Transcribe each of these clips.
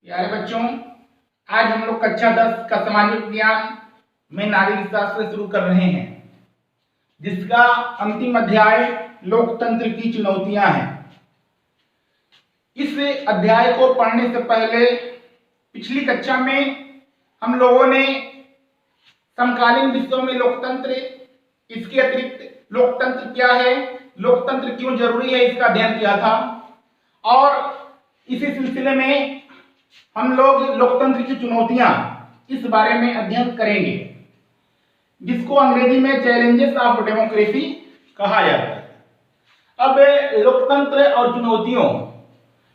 प्यारे बच्चों, आज हम लोग कक्षा 10 का सामाजिक विज्ञान में नागरिक शास्त्र शुरू कर रहे हैं, जिसका अंतिम अध्याय लोकतंत्र की चुनौतियां हैं। इस अध्याय को पढ़ने से पहले पिछली कक्षा में हम लोगों ने समकालीन विषयों में लोकतंत्र, इसके अतिरिक्त लोकतंत्र क्या है, लोकतंत्र क्यों जरूरी है, इसका अध्ययन किया था। और इसी सिलसिले में हम लोग लोकतंत्र की चुनौतियां इस बारे में अध्ययन करेंगे, जिसको अंग्रेजी में चैलेंजेस ऑफ डेमोक्रेसी कहा जाता है। अब लोकतंत्र और चुनौतियों,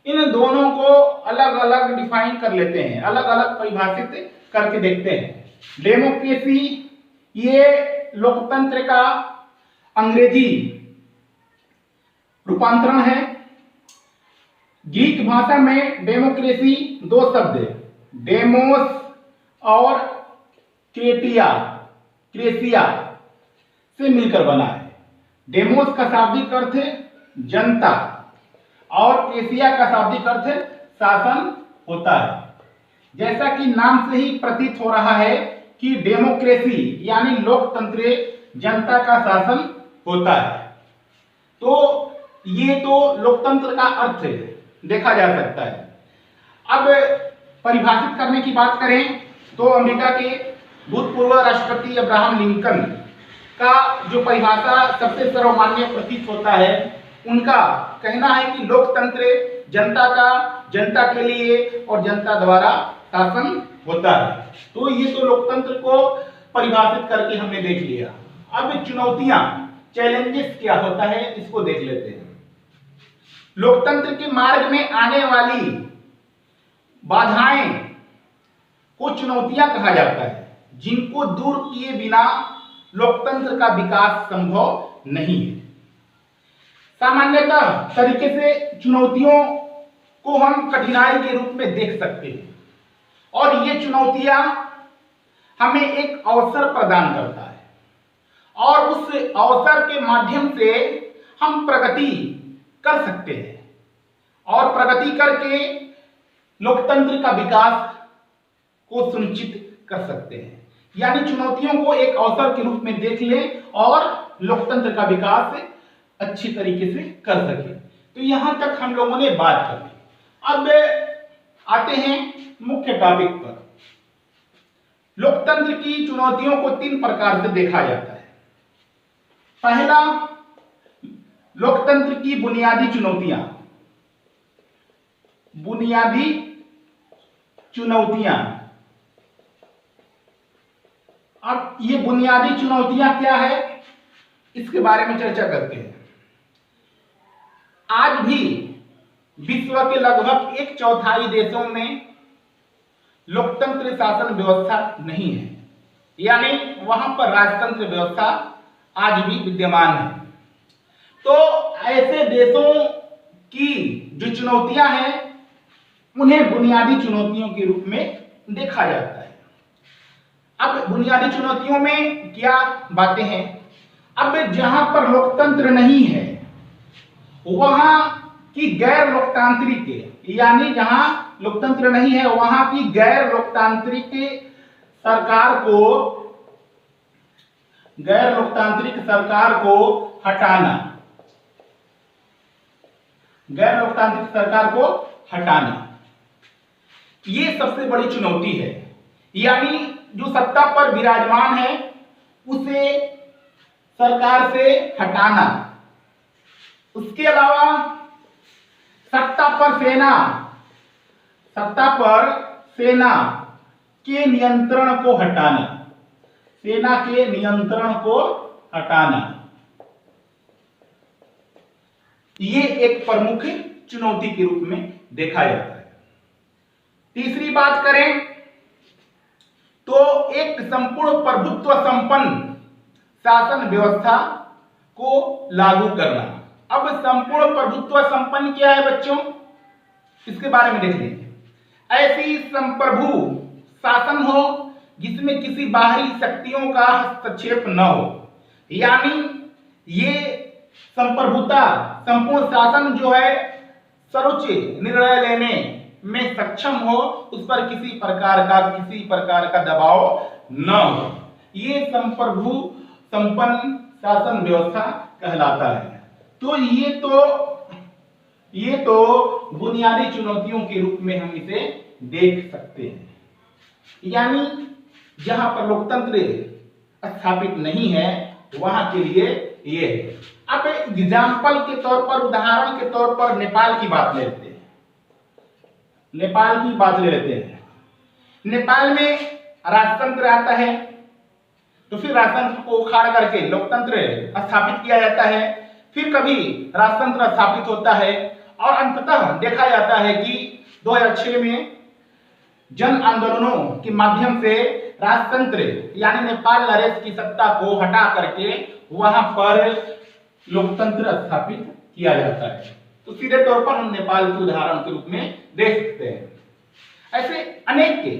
इन दोनों को अलग अलग डिफाइन कर लेते हैं, अलग अलग परिभाषित करके देखते हैं। डेमोक्रेसी ये लोकतंत्र का अंग्रेजी रूपांतरण है। ग्रीक भाषा में डेमोक्रेसी दो शब्द डेमोस और क्रेसिया से मिलकर बना है। डेमोस का शाब्दिक अर्थ जनता और क्रेसिया का शाब्दिक अर्थ शासन होता है। जैसा कि नाम से ही प्रतीत हो रहा है कि डेमोक्रेसी यानी लोकतंत्र जनता का शासन होता है, तो ये तो लोकतंत्र का अर्थ देखा जा सकता है। अब परिभाषित करने की बात करें तो अमेरिका के भूतपूर्व राष्ट्रपति अब्राहम लिंकन का जो परिभाषा सबसे सर्वमान्य प्रतीत होता है, उनका कहना है कि लोकतंत्र जनता का जनता के लिए और जनता द्वारा शासन होता है। तो ये तो लोकतंत्र को परिभाषित करके हमने देख लिया। अब चुनौतियां, चैलेंजेस क्या होता है, इसको देख लेते हैं। लोकतंत्र के मार्ग में आने वाली बाधाएं को चुनौतियां कहा जाता है, जिनको दूर किए बिना लोकतंत्र का विकास संभव नहीं है। सामान्यतः तरीके से चुनौतियों को हम कठिनाई के रूप में देख सकते हैं, और ये चुनौतियां हमें एक अवसर प्रदान करता है, और उस अवसर के माध्यम से हम प्रगति कर सकते हैं, और प्रगति करके लोकतंत्र का विकास को सुनिश्चित कर सकते हैं। यानी चुनौतियों को एक अवसर के रूप में देख लें और लोकतंत्र का विकास अच्छी तरीके से कर सके। तो यहां तक हम लोगों ने बात कर ली। अब आते हैं मुख्य टॉपिक पर। लोकतंत्र की चुनौतियों को 3 प्रकार से देखा जाता है। पहला, लोकतंत्र की बुनियादी चुनौतियां। बुनियादी चुनौतियां, अब ये बुनियादी चुनौतियां क्या है, इसके बारे में चर्चा करते हैं। आज भी विश्व के लगभग 1/4 देशों में लोकतंत्र शासन व्यवस्था नहीं है, यानी वहां पर राजतंत्र व्यवस्था आज भी विद्यमान है। तो ऐसे देशों की जो चुनौतियां हैं, उन्हें बुनियादी चुनौतियों के रूप में देखा जाता है। अब बुनियादी चुनौतियों में क्या बातें हैं? अब जहां पर लोकतंत्र नहीं है, वहां की गैर लोकतांत्रिक, यानी जहां लोकतंत्र नहीं है वहां की गैर लोकतांत्रिक सरकार को हटाना, गैर लोकतांत्रिक सरकार को हटाना, ये सबसे बड़ी चुनौती है। यानी जो सत्ता पर विराजमान है उसे सरकार से हटाना। उसके अलावा सत्ता पर सेना के नियंत्रण को हटाना, सेना के नियंत्रण को हटाना, ये एक प्रमुख चुनौती के रूप में देखा जाता है। तीसरी बात करें तो एक संपूर्ण प्रभुत्व संपन्न शासन व्यवस्था को लागू करना। अब संपूर्ण प्रभुत्व संपन्न क्या है बच्चों, इसके बारे में देख लीजिए। ऐसी संप्रभु शासन हो जिसमें किसी बाहरी शक्तियों का हस्तक्षेप न हो, यानी ये संप्रभुता, संपूर्ण शासन जो है सर्वोच्च निर्णय लेने में सक्षम हो, उस पर किसी प्रकार का दबाव न हो। ये संप्रभु संपन्न शासन व्यवस्था कहलाता है। तो ये तो बुनियादी चुनौतियों के रूप में हम इसे देख सकते हैं। यानी जहां पर लोकतंत्र स्थापित नहीं है वहां के लिए ये है। अब एग्जाम्पल के तौर पर, उदाहरण के तौर पर नेपाल की बात ले लेते हैं। नेपाल की बात ले लेते हैं। नेपाल में राजतंत्र आता है, तो फिर राजतंत्र को उखाड़ करके लोकतंत्र स्थापित किया जाता है। फिर कभी राजतंत्र स्थापित होता है और अंततः देखा जाता है कि 2006 में जन आंदोलनों के माध्यम से राजतंत्र यानी नेपाल नरेश की सत्ता को हटा करके वहां पर लोकतंत्र स्थापित किया जाता है। तो सीधे तौर पर हम नेपाल के उदाहरण के रूप में देख सकते हैं। ऐसे अनेक के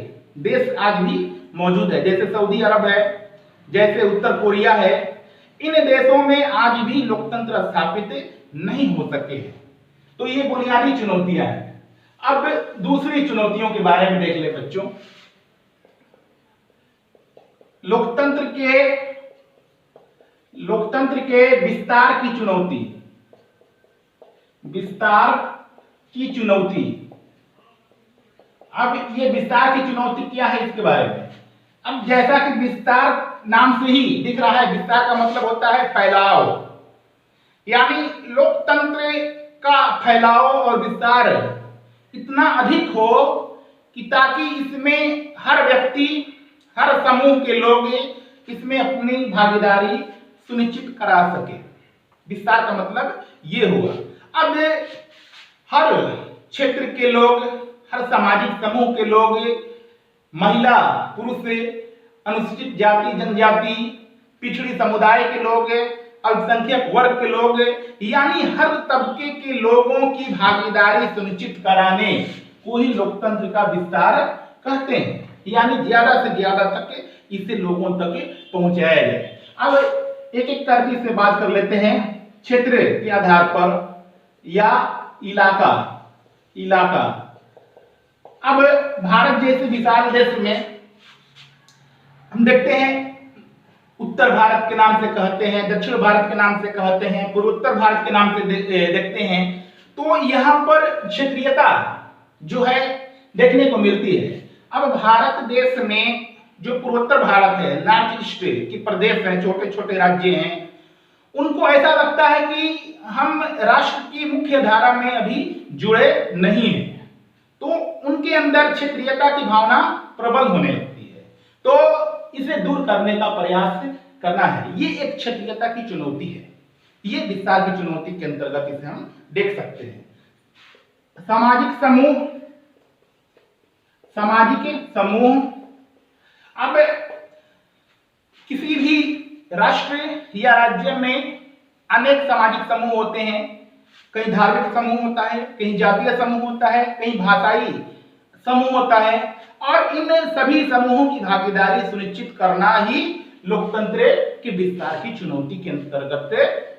देश आज भी मौजूद है, जैसे सऊदी अरब है, जैसे उत्तर कोरिया है। इन देशों में आज भी लोकतंत्र स्थापित नहीं हो सके हैं। तो ये बुनियादी चुनौतियां हैं। अब दूसरी चुनौतियों के बारे में देख ले बच्चों। लोकतंत्र के विस्तार की चुनौती। अब ये विस्तार की चुनौती क्या है, इसके बारे में। अब जैसा कि विस्तार नाम से ही दिख रहा है, विस्तार का मतलब होता है फैलाव। यानी लोकतंत्र का फैलाव और विस्तार इतना अधिक हो कि ताकि इसमें हर व्यक्ति, हर समूह के लोग इसमें अपनी भागीदारी सुनिश्चित करा सके। विस्तार का मतलब ये हुआ। अब हर क्षेत्र के लोग, हर सामाजिक समूह के लोग, महिला, पुरुष, अनुसूचित जाति जनजाति, पिछड़ी समुदाय के लोग, अल्पसंख्यक वर्ग के लोग, यानी हर तबके के लोगों की भागीदारी सुनिश्चित कराने को ही लोकतंत्र का विस्तार कहते हैं। यानी ज्यादा से ज्यादा तक इसे लोगों तक पहुंचाया जाए। अब एक एक करके इसे बात कर लेते हैं। क्षेत्र के आधार पर या इलाका। अब भारत जैसे विशाल देश में हम देखते हैं, उत्तर भारत के नाम से कहते हैं, दक्षिण भारत के नाम से कहते हैं, पूर्वोत्तर भारत के नाम से देखते हैं। तो यहाँ पर क्षेत्रीयता जो है देखने को मिलती है। अब भारत देश में जो पूर्वोत्तर भारत है, नॉर्थ ईस्ट के प्रदेश हैं, छोटे छोटे राज्य हैं, उनको ऐसा लगता है कि हम राष्ट्र की मुख्य धारा में अभी जुड़े नहीं हैं। तो उनके अंदर क्षेत्रीयता की भावना प्रबल होने लगती है। तो इसे दूर करने का प्रयास करना है। ये एक क्षेत्रीयता की चुनौती है। ये विस्तार की चुनौती के अंतर्गत इसे हम देख सकते हैं। सामाजिक समूह। अब किसी भी राष्ट्र या राज्य में अनेक सामाजिक समूह होते हैं। कहीं धार्मिक समूह होता है, कहीं जातीय समूह होता है, कहीं भाषाई समूह होता है, और इन सभी समूहों की भागीदारी सुनिश्चित करना ही लोकतंत्र के विस्तार की चुनौती के अंतर्गत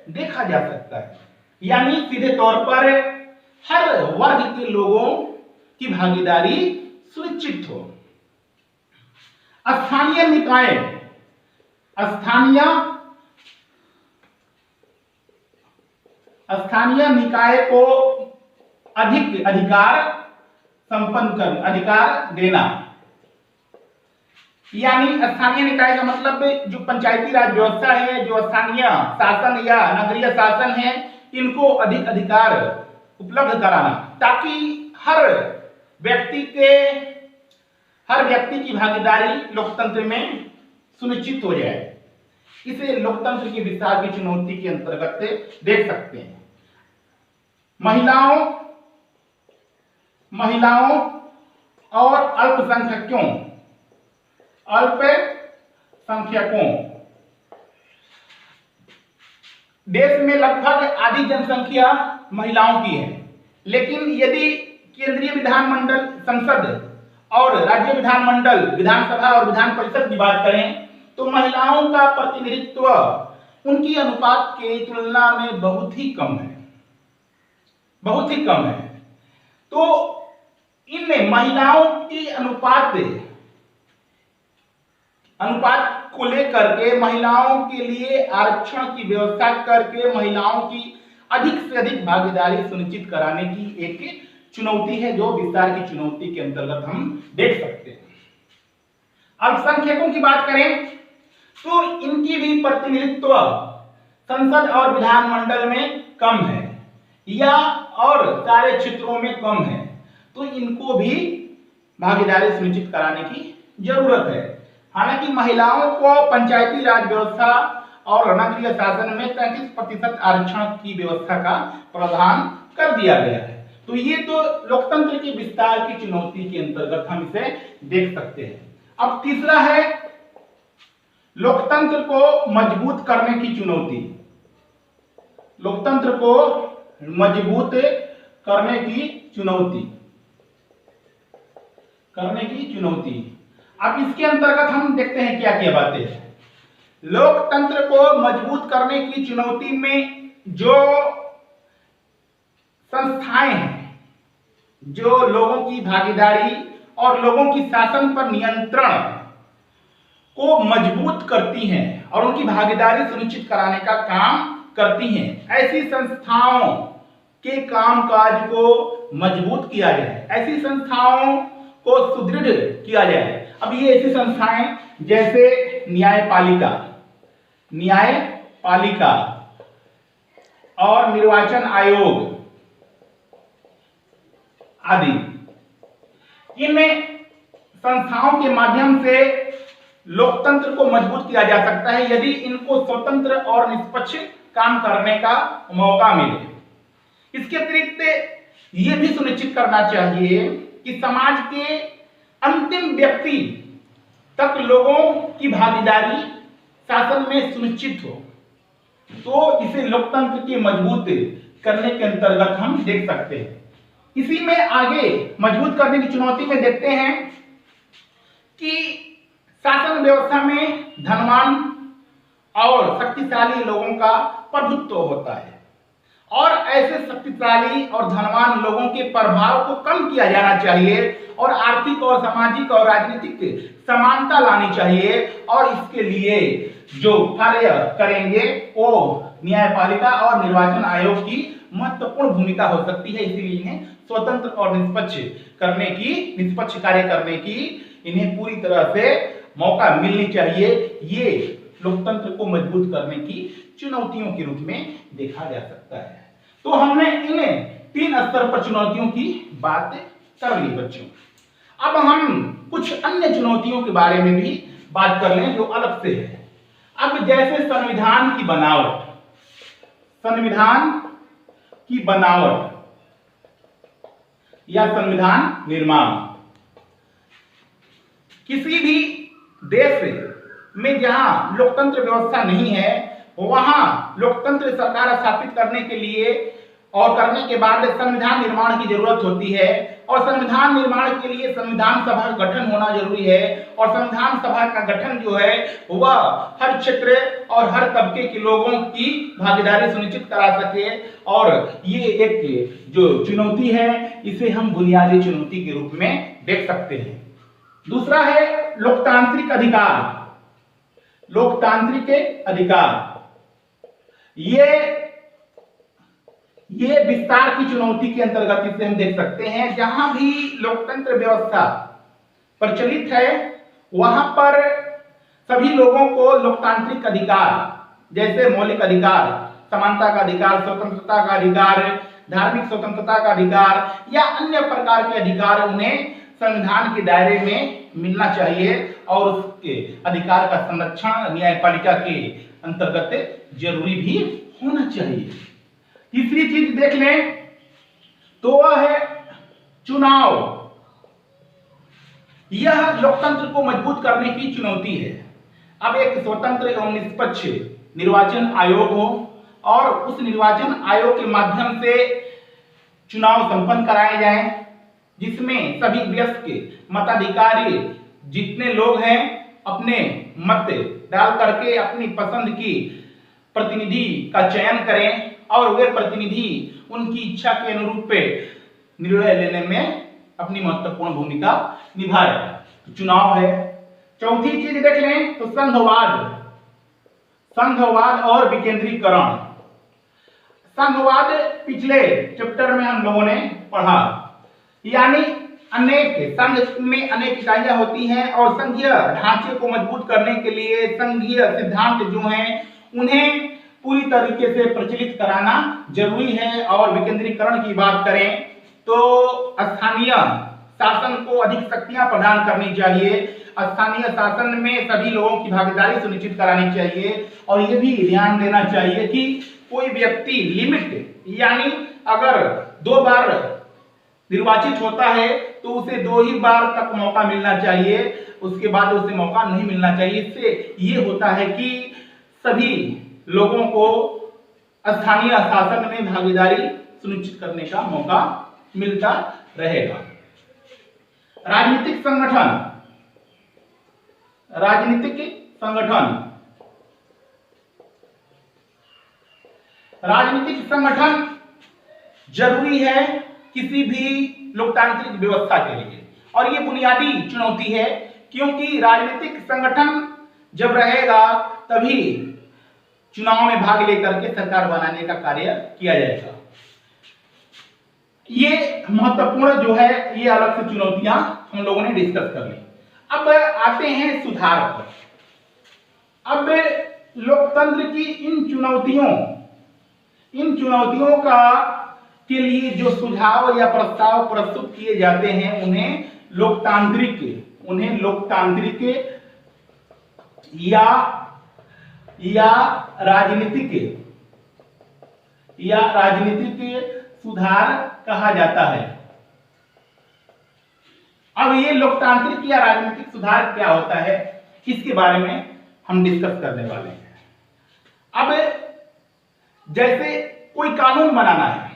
देखा जा सकता है। यानी सीधे तौर पर हर वर्ग के लोगों की भागीदारी सुनिश्चित हो। स्थानीय निकाय को अधिक अधिकार देना। यानी स्थानीय निकाय का मतलब जो पंचायती राज व्यवस्था है, जो स्थानीय शासन या नगरीय शासन है, इनको अधिक अधिकार उपलब्ध कराना, ताकि हर व्यक्ति की भागीदारी लोकतंत्र में सुनिश्चित हो जाए। इसे लोकतंत्र की विस्तार की चुनौती के अंतर्गत देख सकते हैं। महिलाओं और अल्पसंख्यकों देश में लगभग आधी जनसंख्या महिलाओं की है। लेकिन यदि केंद्रीय विधानमंडल, संसद और राज्य विधानमंडल, विधानसभा और विधान परिषद की बात करें तो महिलाओं का प्रतिनिधित्व उनकी अनुपात की तुलना में बहुत ही कम है। तो इन महिलाओं की अनुपात को लेकर के महिलाओं के लिए आरक्षण की व्यवस्था करके महिलाओं की अधिक से अधिक भागीदारी सुनिश्चित कराने की एक चुनौती है, जो विस्तार की चुनौती के अंतर्गत हम देख सकते हैं। अल्पसंख्यकों की बात करें तो इनकी भी प्रतिनिधित्व संसद और विधानमंडल में कम है या और सारे क्षेत्रों में कम है, तो इनको भी भागीदारी सुनिश्चित कराने की जरूरत है। हालांकि महिलाओं को पंचायती राज व्यवस्था और नगरीय शासन में 33% आरक्षण की व्यवस्था का प्रावधान कर दिया गया है। तो ये तो लोकतंत्र के विस्तार की चुनौती के अंतर्गत हम इसे देख सकते हैं। अब तीसरा है लोकतंत्र को मजबूत करने की चुनौती। लोकतंत्र को मजबूत करने की चुनौती। अब इसके अंतर्गत हम देखते हैं क्या क्या बातें हैं। लोकतंत्र को मजबूत करने की चुनौती में जो संस्थाएं हैं, जो लोगों की भागीदारी और लोगों की शासन पर नियंत्रण को मजबूत करती हैं और उनकी भागीदारी सुनिश्चित कराने का काम करती हैं, ऐसी संस्थाओं के कामकाज को मजबूत किया जाए, ऐसी संस्थाओं को सुदृढ़ किया जाए। अब ये ऐसी संस्थाएं जैसे न्यायपालिका और निर्वाचन आयोग आदि, इन संस्थाओं के माध्यम से लोकतंत्र को मजबूत किया जा सकता है यदि इनको स्वतंत्र और निष्पक्ष काम करने का मौका मिले। इसके अतिरिक्त ये भी सुनिश्चित करना चाहिए कि समाज के अंतिम व्यक्ति तक लोगों की भागीदारी शासन में सुनिश्चित हो, तो इसे लोकतंत्र के मजबूत करने के अंतर्गत हम देख सकते हैं। इसी में आगे मजबूत करने की चुनौती में देखते हैं कि शासन व्यवस्था में धनवान और शक्तिशाली लोगों का प्रभुत्व होता है और ऐसे शक्तिशाली और धनवान लोगों के प्रभाव को कम किया जाना चाहिए और आर्थिक और सामाजिक और राजनीतिक समानता लानी चाहिए, और इसके लिए जो कार्य करेंगे वो न्यायपालिका और निर्वाचन आयोग की महत्वपूर्ण भूमिका हो सकती है। इसीलिए इन्हें स्वतंत्र और निष्पक्ष कार्य करने की इन्हें पूरी तरह से मौका मिलनी चाहिए। ये लोकतंत्र को मजबूत करने की चुनौतियों के रूप में देखा जा सकता है। तो हमने इन 3 स्तर पर चुनौतियों की बात कर ली बच्चों। अब हम कुछ अन्य चुनौतियों के बारे में भी बात कर लें जो अलग से है। अब जैसे संविधान की बनावट या संविधान निर्माण। किसी भी देश में जहां लोकतंत्र व्यवस्था नहीं है, वहां लोकतंत्र सरकार स्थापित करने के लिए और करने के बाद संविधान निर्माण की जरूरत होती है, और संविधान निर्माण के लिए संविधान सभा का गठन होना जरूरी है, और संविधान सभा का गठन जो है वह हर क्षेत्र और हर तबके के लोगों की भागीदारी सुनिश्चित करा सके। और ये एक जो चुनौती है इसे हम बुनियादी चुनौती के रूप में देख सकते हैं। दूसरा है लोकतांत्रिक अधिकार। ये विस्तार की चुनौती के अंतर्गत इसे हम देख सकते हैं। जहां भी लोकतंत्र व्यवस्था प्रचलित है वहां पर सभी लोगों को लोकतांत्रिक अधिकार जैसे मौलिक अधिकार, समानता का अधिकार, स्वतंत्रता का अधिकार, धार्मिक स्वतंत्रता का अधिकार या अन्य प्रकार के अधिकार उन्हें संविधान के दायरे में मिलना चाहिए, और उसके अधिकार का संरक्षण न्यायपालिका के अंतर्गत जरूरी भी होना चाहिए। तीसरी चीज देख लें तो वह है चुनाव। यह लोकतंत्र को मजबूत करने की चुनौती है। अब एक स्वतंत्र एवं निष्पक्ष निर्वाचन आयोग हो और उस निर्वाचन आयोग के माध्यम से चुनाव संपन्न कराए जाएं, जिसमें सभी वयस्क मताधिकारी जितने लोग हैं अपने मत डाल करके अपनी पसंद की प्रतिनिधि का चयन करें और वे प्रतिनिधि उनकी इच्छा के अनुरूप निर्णय लेने में अपनी महत्वपूर्ण भूमिका निभाएगा। तो चुनाव है। चौथी चीज देख लें तो संघवाद और विकेंद्रीकरण। संघवाद पिछले चैप्टर में हम लोगों ने पढ़ा, यानी अनेक संघ में अनेक इकाइयां होती हैं और संघीय ढांचे को मजबूत करने के लिए संघीय सिद्धांत जो हैं उन्हें पूरी तरीके से प्रचलित कराना जरूरी है। और विकेंद्रीकरण की बात करें तो स्थानीय शासन को अधिक शक्तियां प्रदान करनी चाहिए, स्थानीय शासन में सभी लोगों की भागीदारी सुनिश्चित करानी चाहिए। और ये भी ध्यान देना चाहिए कि कोई व्यक्ति लिमिट, यानी अगर 2 बार निर्वाचित होता है तो उसे 2 ही बार तक मौका मिलना चाहिए, उसके बाद उसे मौका नहीं मिलना चाहिए। इससे ये होता है कि सभी लोगों को स्थानीय शासन में भागीदारी सुनिश्चित करने का मौका मिलता रहेगा। राजनीतिक संगठन जरूरी है किसी भी लोकतांत्रिक व्यवस्था के लिए, और ये बुनियादी चुनौती है, क्योंकि राजनीतिक संगठन जब रहेगा तभी चुनाव में भाग लेकर के सरकार बनाने का कार्य किया जाएगा। ये महत्वपूर्ण जो है, ये अलग से चुनौतियां हम लोगों ने डिस्कस कर ली। अब आते हैं सुधार पर। अब लोकतंत्र की इन चुनौतियों का के लिए जो सुझाव या प्रस्ताव प्रस्तुत किए जाते हैं उन्हें लोकतांत्रिक या राजनीतिक सुधार कहा जाता है। अब ये लोकतांत्रिक या राजनीतिक सुधार क्या होता है, इसके बारे में हम डिस्कस करने वाले हैं। अब जैसे कोई कानून बनाना है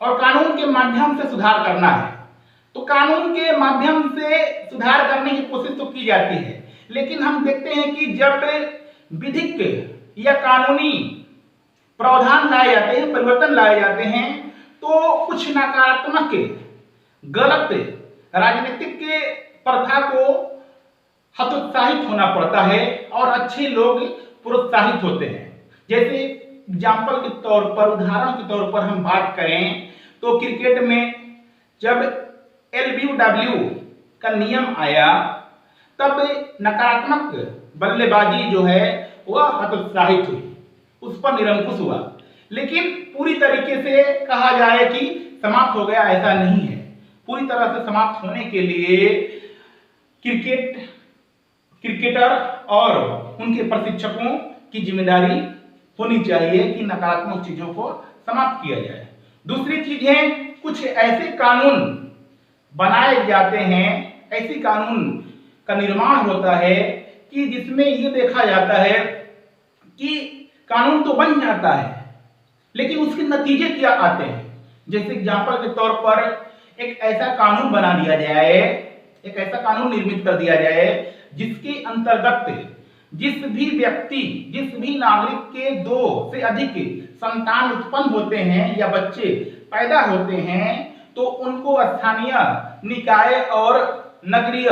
और कानून के माध्यम से सुधार करना है, तो कानून के माध्यम से सुधार करने की कोशिश तो की जाती है, लेकिन हम देखते हैं कि जब विधिक या कानूनी प्रावधान लाए जाते हैं, परिवर्तन लाए जाते हैं, तो कुछ नकारात्मक गलत राजनीतिक प्रथा को हतोत्साहित होना पड़ता है और अच्छे लोग प्रोत्साहित होते हैं। जैसे एग्जाम्पल के तौर पर, उदाहरण के तौर पर हम बात करें तो क्रिकेट में जब LBW का नियम आया तब नकारात्मक बल्लेबाजी जो है वह हतोत्साहित हुई, उस पर निरंकुश हुआ। लेकिन पूरी तरीके से कहा जाए कि समाप्त हो गया, ऐसा नहीं है। पूरी तरह से समाप्त होने के लिए क्रिकेटर और उनके प्रशिक्षकों की जिम्मेदारी होनी चाहिए कि नकारात्मक चीजों को समाप्त किया जाए। दूसरी चीज है, कुछ ऐसे कानून बनाए जाते हैं, ऐसी कानून का निर्माण होता है कि जिसमें ये देखा जाता है कि कानून तो बन जाता है लेकिन उसके नतीजे क्या आते हैं। जैसे एग्जाम्पल के तौर पर एक ऐसा कानून बना दिया जाए, एक ऐसा कानून निर्मित कर दिया जाए जिसके अंतर्गत जिस भी नागरिक के 2 से अधिक संतान उत्पन्न होते हैं या बच्चे पैदा होते हैं तो उनको स्थानीय निकाय और नगरीय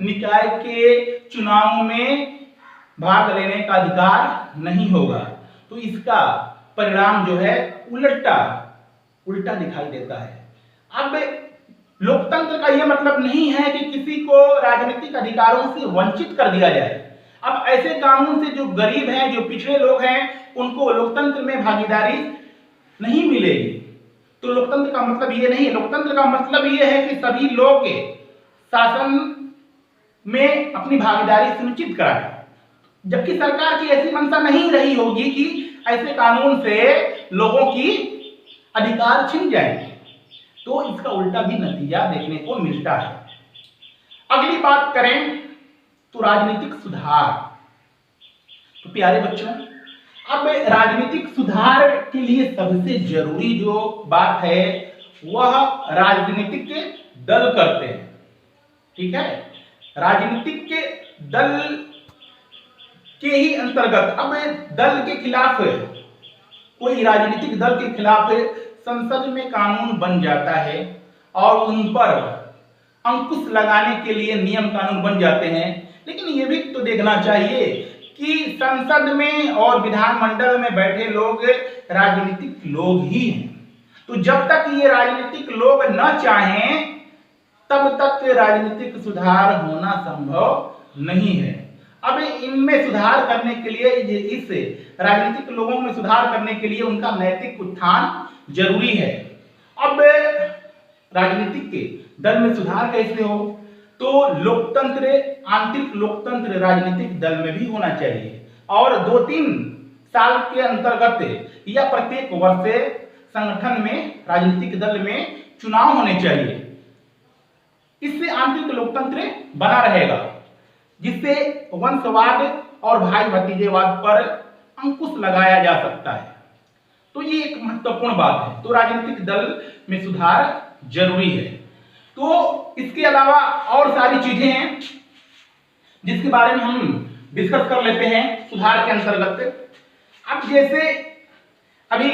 निकाय के चुनाव में भाग लेने का अधिकार नहीं होगा। तो इसका परिणाम जो है उल्टा दिखाई देता है। अब लोकतंत्र का यह मतलब नहीं है कि किसी को राजनीतिक अधिकारों से वंचित कर दिया जाए। अब ऐसे कानून से जो गरीब हैं, जो पिछड़े लोग हैं, उनको लोकतंत्र में भागीदारी नहीं मिलेगी। तो लोकतंत्र का मतलब ये नहीं है। लोकतंत्र का मतलब ये है कि सभी लोग शासन में अपनी भागीदारी सुनिश्चित कराएं, जबकि सरकार की ऐसी मंशा नहीं रही होगी कि ऐसे कानून से लोगों की अधिकार छिन जाएंगे। तो इसका उल्टा भी नतीजा देखने को मिलता है। अगली बात करें तो राजनीतिक सुधार। तो प्यारे बच्चों, अब राजनीतिक सुधार के लिए सबसे जरूरी जो बात है वह राजनीतिक दल करते हैं। ठीक है, राजनीतिक दल के ही अंतर्गत अब दल के खिलाफ, कोई राजनीतिक दल के खिलाफ संसद में कानून बन जाता है और उन पर अंकुश लगाने के लिए नियम कानून बन जाते हैं। लेकिन ये भी तो देखना चाहिए कि संसद में और विधानमंडल में बैठे लोग राजनीतिक लोग ही हैं। तो जब तक ये राजनीतिक लोग न चाहें तब तक राजनीतिक सुधार होना संभव नहीं है। अब इनमें सुधार करने के लिए, इस राजनीतिक लोगों में सुधार करने के लिए उनका नैतिक उत्थान जरूरी है। अब राजनीतिक के दल में सुधार कैसे हो, तो लोकतंत्र, आंतरिक लोकतंत्र राजनीतिक दल में भी होना चाहिए और 2-3 साल के अंतर्गत या प्रत्येक वर्ष संगठन में, राजनीतिक दल में चुनाव होने चाहिए। इससे आंतरिक लोकतंत्र बना रहेगा, जिससे वंशवाद और भाई भतीजेवाद पर अंकुश लगाया जा सकता है। तो ये एक महत्वपूर्ण बात है। तो राजनीतिक दल में सुधार जरूरी है। तो इसके अलावा और सारी चीजें हैं जिसके बारे में हम डिस्कस कर लेते हैं सुधार के अंतर्गत। अब जैसे अभी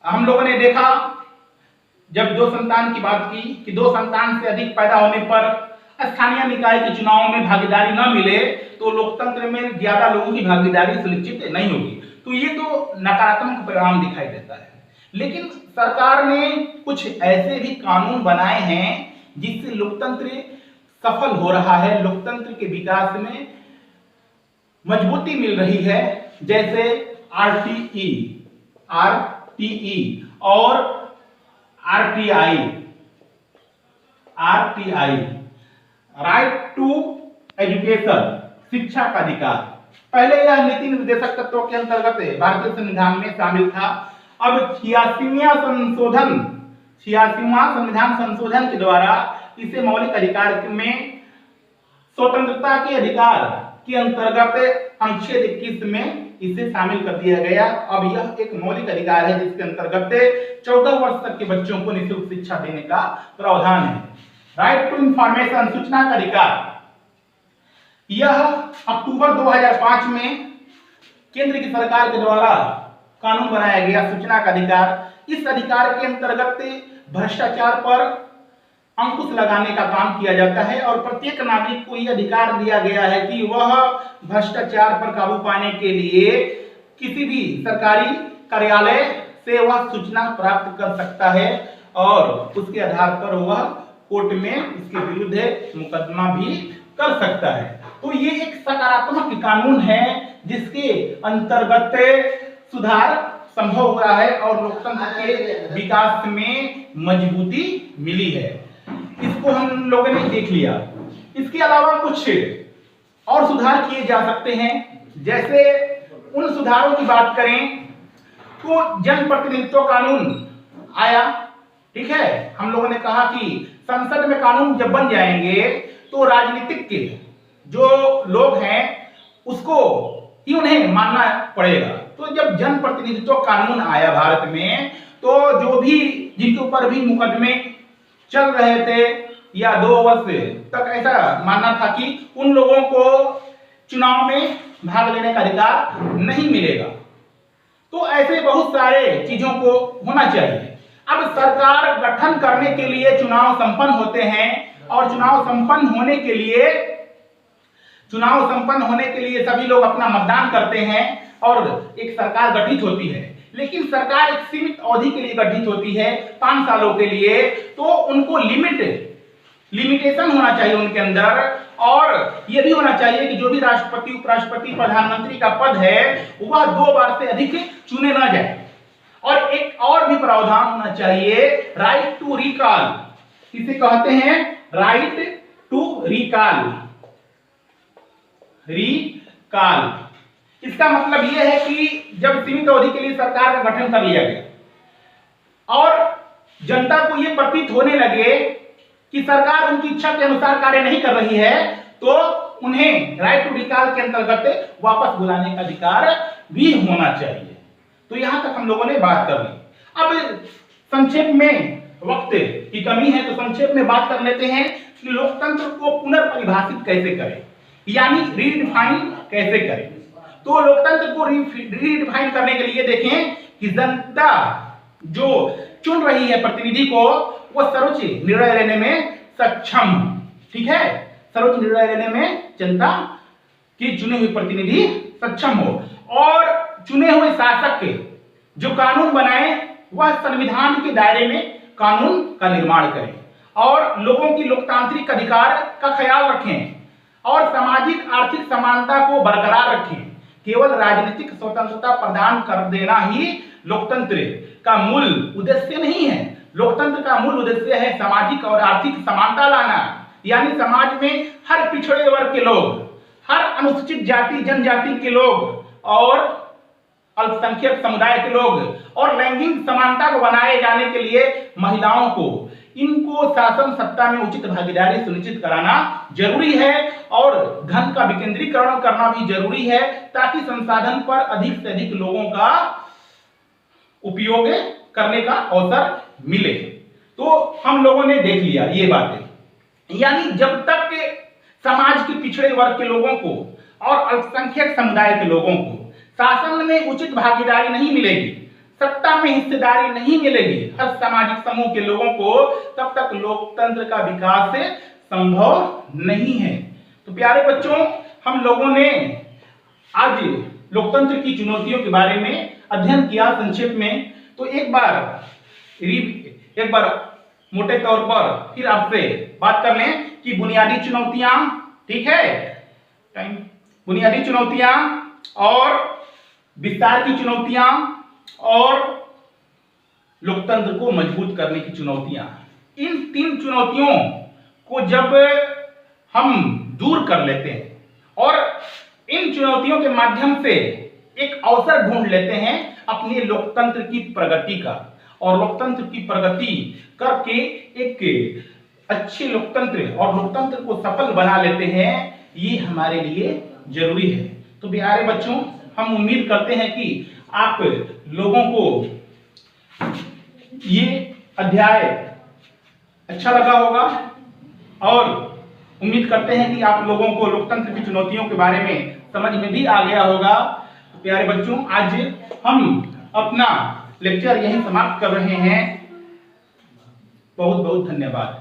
हम लोगों ने देखा, जब 2 संतान की बात की कि 2 संतान से अधिक पैदा होने पर स्थानीय निकाय के चुनाव में भागीदारी न मिले तो लोकतंत्र में ज्यादा लोगों की भागीदारी सुनिश्चित नहीं होगी। तो ये तो नकारात्मक परिणाम दिखाई देता है। लेकिन सरकार ने कुछ ऐसे भी कानून बनाए हैं जिससे लोकतंत्र सफल हो रहा है, लोकतंत्र के विकास में मजबूती मिल रही है। जैसे आरटीई और आरटीआई, राइट टू एजुकेशन, शिक्षा का अधिकार। पहले यह नीति निर्देशक तत्वों के अंतर्गत भारतीय संविधान में शामिल था। अब 86वां संविधान संशोधन के द्वारा इसे मौलिक अधिकार में स्वतंत्रता के अधिकार के अंतर्गत अनुच्छेद 21 में इसे शामिल कर दिया गया। अब यह एक मौलिक अधिकार है जिसके अंतर्गत 14 वर्ष तक के बच्चों को निःशुल्क शिक्षा देने का प्रावधान है। राइट टू इंफॉर्मेशन, सूचना का अधिकार, यह अक्टूबर 2005 में केंद्र की सरकार के द्वारा कानून बनाया गया, सूचना का अधिकार। इस अधिकार के अंतर्गत भ्रष्टाचार पर अंकुश लगाने का काम किया जाता है और प्रत्येक नागरिक को यह अधिकार दिया गया है कि वह भ्रष्टाचार पर काबू पाने के लिए किसी भी सरकारी कार्यालय से वह सूचना प्राप्त कर सकता है और उसके आधार पर वह कोर्ट में इसके विरुद्ध मुकदमा भी कर सकता है। तो ये एक सकारात्मक कानून है जिसके अंतर्गत सुधार संभव हुआ है और लोकतंत्र के विकास में मजबूती मिली है। इसको हम लोगों ने देख लिया। इसके अलावा कुछ और सुधार किए जा सकते हैं। जैसे उन सुधारों की बात करें तो जनप्रतिनिधित्व कानून आया, ठीक है। हम लोगों ने कहा कि संसद में कानून जब बन जाएंगे तो राजनीतिक के जो लोग हैं उसको ही उन्हें मानना पड़ेगा। तो जब जनप्रतिनिधित्व कानून आया भारत में, तो जो भी जिनके ऊपर भी मुकदमे चल रहे थे या 2 वर्ष तक ऐसा मानना था कि उन लोगों को चुनाव में भाग लेने का अधिकार नहीं मिलेगा। तो ऐसे बहुत सारे चीजों को होना चाहिए। अब सरकार गठन करने के लिए चुनाव संपन्न होते हैं और चुनाव संपन्न होने के लिए सभी लोग अपना मतदान करते हैं और एक सरकार गठित होती है। लेकिन सरकार एक सीमित अवधि के लिए गठित होती है, 5 सालों के लिए। तो उनको लिमिटेशन होना चाहिए उनके अंदर, और यह भी होना चाहिए कि जो भी राष्ट्रपति, उपराष्ट्रपति, प्रधानमंत्री का पद है वह 2 बार से अधिक चुने ना जाए। और एक और भी प्रावधान होना चाहिए, राइट टू रिकॉल। इसे कहते हैं राइट टू रिकॉल। इसका मतलब यह है कि जब सीमित अवधि के लिए सरकार का गठन कर लिया गया और जनता को यह प्रतीत होने लगे कि सरकार उनकी इच्छा के अनुसार कार्य नहीं कर रही है, तो उन्हें राइट टू रिकॉल के अंतर्गत वापस बुलाने का अधिकार भी होना चाहिए। तो यहां तक हम लोगों ने बात कर ली। अब संक्षेप में, वक्त की कमी है तो संक्षेप में बात कर लेते हैं कि लोकतंत्र को पुनर्परिभाषित कैसे करें, यानी रीडिफाइन कैसे करें। तो लोकतंत्र को रीडिफाइन करने के लिए देखें कि जनता जो चुन रही है प्रतिनिधि को, वो सर्वोच्च निर्णय लेने में सक्षम हो। ठीक है, सर्वोच्च निर्णय लेने में जनता की चुने हुए प्रतिनिधि सक्षम हो और चुने हुए शासक के जो कानून बनाए वह संविधान के दायरे में कानून का निर्माण करें और लोगों की लोकतांत्रिक अधिकार का ख्याल रखें और सामाजिक आर्थिक समानता को बरकरार रखें। केवल राजनीतिक स्वतंत्रता प्रदान कर देना ही लोकतंत्र का मूल उद्देश्य नहीं है। लोकतंत्र का मूल उद्देश्य है सामाजिक और आर्थिक समानता लाना, यानी समाज में हर पिछड़े वर्ग के लोग, हर अनुसूचित जाति जनजाति के लोग और अल्पसंख्यक समुदाय के लोग और लैंगिक समानता को बनाए जाने के लिए महिलाओं को इनको शासन सत्ता में उचित भागीदारी सुनिश्चित कराना जरूरी है और धन का विकेंद्रीकरण करना भी जरूरी है ताकि संसाधन पर अधिक से अधिक लोगों का उपयोग करने का अवसर मिले। तो हम लोगों ने देख लिया ये बातें, यानी जब तक समाज के पिछड़े वर्ग के लोगों को और अल्पसंख्यक समुदाय के लोगों को शासन में उचित भागीदारी नहीं मिलेगी, सत्ता में हिस्सेदारी नहीं मिलेगी हर सामाजिक समूह के लोगों को, तब तक लोकतंत्र का विकास संभव नहीं है। तो प्यारे बच्चों, हम लोगों ने आज लोकतंत्र की चुनौतियों के बारे में अध्ययन किया संक्षेप में। तो एक बार मोटे तौर पर फिर आपसे बात कर लें कि बुनियादी चुनौतियां, ठीक है, बुनियादी चुनौतियां और विस्तार की चुनौतियां और लोकतंत्र को मजबूत करने की चुनौतियां। इन तीन चुनौतियों को जब हम दूर कर लेते हैं और इन चुनौतियों के माध्यम से एक अवसर ढूंढ लेते हैं अपने लोकतंत्र की प्रगति का और लोकतंत्र की प्रगति करके एक अच्छे लोकतंत्र और लोकतंत्र को सफल बना लेते हैं, ये हमारे लिए जरूरी है। तो प्यारे बच्चों, हम उम्मीद करते हैं कि आप लोगों को ये अध्याय अच्छा लगा होगा और उम्मीद करते हैं कि आप लोगों को लोकतंत्र की चुनौतियों के बारे में समझ में भी आ गया होगा। तो प्यारे बच्चों, आज हम अपना लेक्चर यहीं समाप्त कर रहे हैं। बहुत बहुत धन्यवाद।